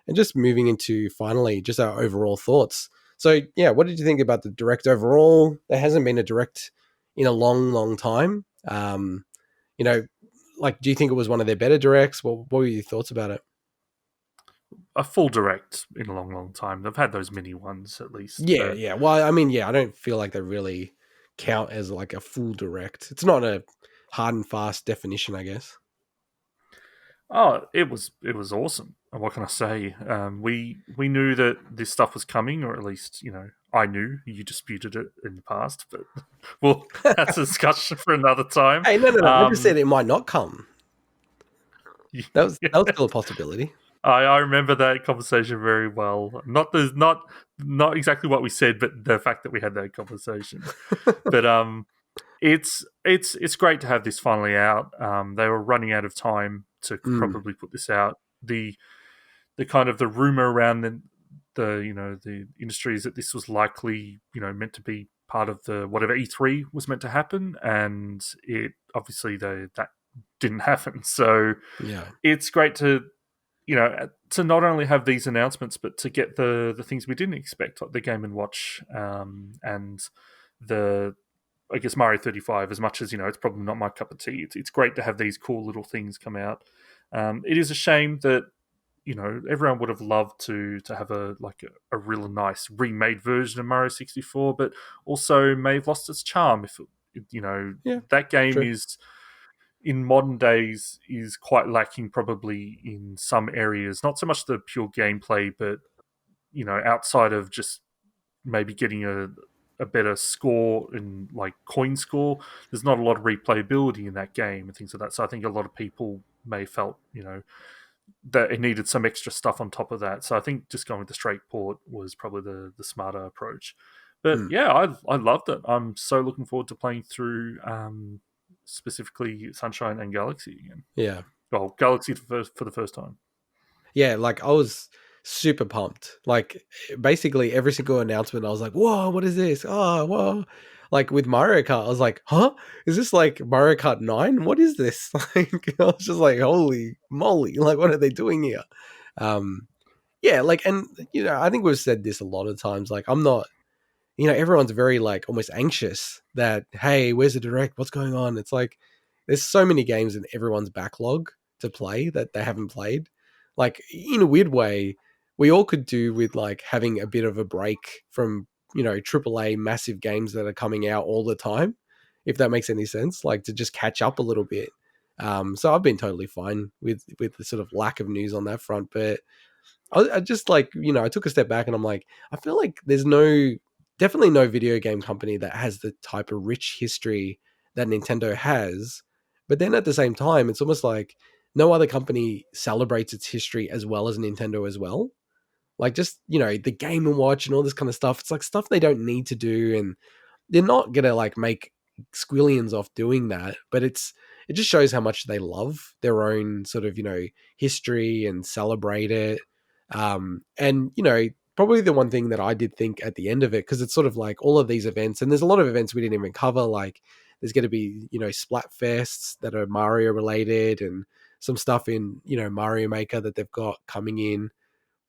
And just moving into finally just our overall thoughts. So yeah, what did you think about the direct overall? There hasn't been a direct in a long, long time. You know, like, do you think it was one of their better directs? What were your thoughts about it? A full direct in a long, long time. They've had those mini ones at least, Yeah, but yeah. Well, I mean, yeah, I don't feel like they really count as like a full direct. It's not a hard and fast definition, I guess. it was awesome. What can I say? We knew that this stuff was coming, or at least I knew. You disputed it in the past, but well, that's a discussion for another time. Hey, no, no, no. I just said Um, it might not come. That was still a possibility. I remember that conversation very well. Not exactly what we said, but the fact that we had that conversation. But it's great to have this finally out. They were running out of time to Mm, probably put this out. The kind of the rumor around the industry is that this was likely meant to be part of the whatever E3 was meant to happen, and it obviously that didn't happen. So yeah. it's great to not only have these announcements, but to get the things we didn't expect, like the Game and Watch, and the I guess Mario 35. As much as it's probably not my cup of tea. It's great to have these cool little things come out. It is a shame that everyone would have loved to have a real nice remade version of Mario 64, but also may have lost its charm if Yeah, that game true. is in modern days is quite lacking probably in some areas. Not so much the pure gameplay, but outside of just maybe getting a better score in like coin score, there's not a lot of replayability in that game and things like that. So I think a lot of people may have felt that it needed some extra stuff on top of that. So I think just going with the straight port was probably the smarter approach. But Mm, yeah, I loved it. I'm so looking forward to playing through specifically Sunshine and Galaxy again. yeah. Well, Galaxy for the first time. Yeah, like I was super pumped. Like basically every single announcement, I was like, "Whoa, what is this? Oh, whoa!" Like with Mario Kart, I was like, "Huh? Is this like Mario Kart 9? What is this?" Like I was just like, "Holy moly! Like what are they doing here?" Um, yeah, like, and I think we've said this a lot of times. Like I'm not, everyone's very like almost anxious that, hey, where's the direct? What's going on? It's like there's so many games in everyone's backlog to play that they haven't played. Like in a weird way, we all could do with like having a bit of a break from AAA massive games that are coming out all the time, if that makes any sense. Like to just catch up a little bit. So I've been totally fine with the sort of lack of news on that front, but I just like, I took a step back and I'm like, I feel like there's definitely no video game company that has the type of rich history that Nintendo has. But then at the same time, it's almost like no other company celebrates its history as well as Nintendo as well. Like just, the Game and Watch and all this kind of stuff. It's like stuff they don't need to do. And they're not going to like make squillions off doing that. But it just shows how much they love their own sort of, history and celebrate it. And probably the one thing that I did think at the end of it, because it's sort of like all of these events, and there's a lot of events we didn't even cover. Like there's going to be Splatfests that are Mario related, and some stuff in Mario Maker that they've got coming in.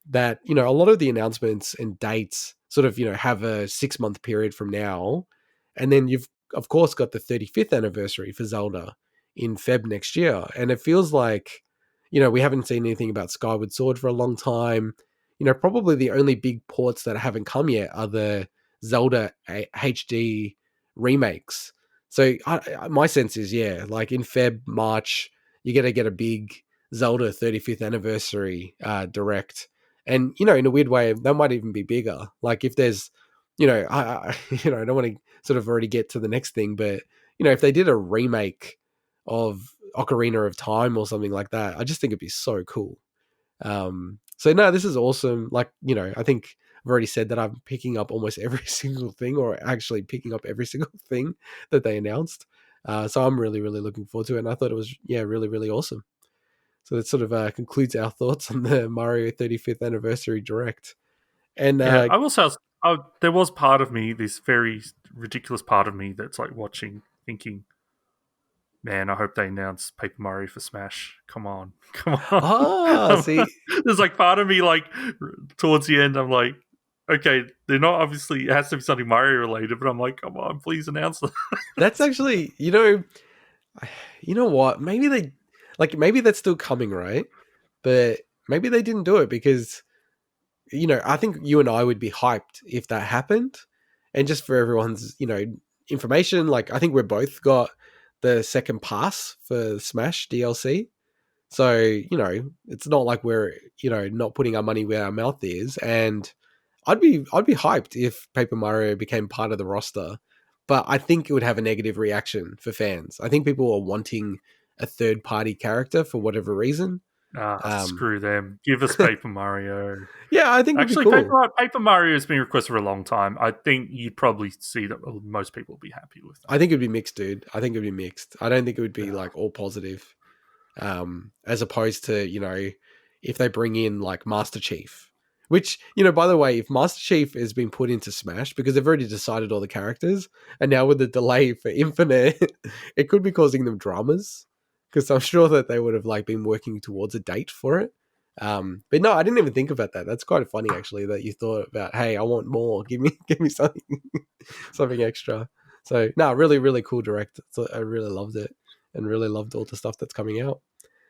That a lot of the announcements and dates sort of have a 6 month period from now, and then you've of course got the 35th anniversary for Zelda in Feb next year, and it feels like we haven't seen anything about Skyward Sword for a long time. Probably the only big ports that haven't come yet are the Zelda HD remakes. So my sense is, yeah, like in Feb, March, you're going to get a big Zelda 35th anniversary direct. And, in a weird way, that might even be bigger. Like if there's, I don't want to sort of already get to the next thing, but, if they did a remake of Ocarina of Time or something like that, I just think it'd be so cool. So no, this is awesome. Like, I think I've already said that I'm picking up almost every single thing, or actually picking up every single thing that they announced. So I'm really, really looking forward to it. And I thought it was, yeah, really, really awesome. So that sort of concludes our thoughts on the Mario 35th anniversary direct. And Yeah, I will say there was part of me, this very ridiculous part of me, that's like watching, thinking, Man, I hope they announce Paper Mario for Smash. Come on, come on. Ah, see, There's like part of me like towards the end, I'm like, okay, they're not obviously it has to be something Mario related, but I'm like, come on, please announce it. that's actually, you know what? Maybe they, like, maybe that's still coming, right? But maybe they didn't do it because, I think you and I would be hyped if that happened. And just for everyone's, information, like, I think we're both got the second pass for Smash DLC. So, it's not like we're, not putting our money where our mouth is. And I'd be hyped if Paper Mario became part of the roster. But I think it would have a negative reaction for fans. I think people are wanting a third party character for whatever reason. Ah, Um, screw them. Give us Paper Mario. yeah, I think it'd be Actually, cool. Paper Mario has been requested for a long time. I think you'd probably see that most people will be happy with I that. think it'd be mixed, dude. I think it'd be mixed. I don't think it would be Yeah. like all positive. As opposed to, if they bring in like Master Chief, which, by the way, if Master Chief has been put into Smash because they've already decided all the characters, and now with the delay for Infinite, it could be causing them dramas because I'm sure that they would have like been working towards a date for it. But no, I didn't even think about that. That's quite funny actually that you thought about, hey, I want more. Give me something, something extra. So no, really, really cool direct. So I really loved it and really loved all the stuff that's coming out.